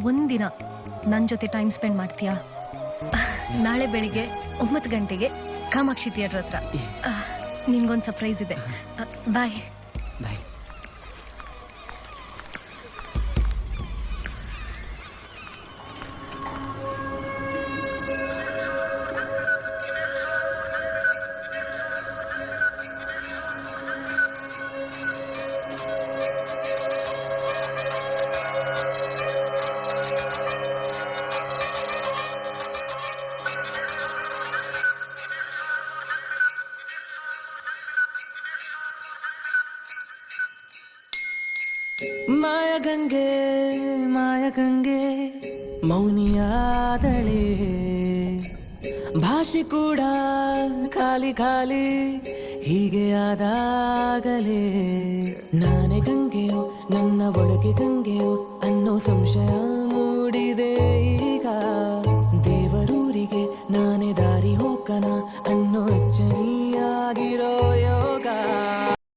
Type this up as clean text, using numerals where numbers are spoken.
ಒಂದಿನ ನನ್ನ ಜೊತೆ ಟೈಮ್ ಸ್ಪೆಂಡ್ ಮಾಡ್ತೀಯಾ? ನಾಳೆ ಬೆಳಿಗ್ಗೆ 9 ಗಂಟೆಗೆ ಕಾಮಾಕ್ಷಿ ಥಿಯೇಟರ್ ಹತ್ರ. ನಿನ್ಗೊಂದು ಸರ್ಪ್ರೈಸ್ ಇದೆ. ಬಾಯ್. ಬಾಯ್. ಮಾಯಗಂಗೆ ಮಾಯಗಂಗೆ ಮೌನಿಯಾದಳೆ, ಭಾಷೆ ಕೂಡ ಖಾಲಿ ಖಾಲಿ ಹೀಗೆ ಆದಾಗಲೇ. ನಾನೇ ಗಂಗೆಯೋ ನನ್ನ ಒಳಗೆ ಗಂಗೆಯೋ ಅನ್ನೋ ಸಂಶಯ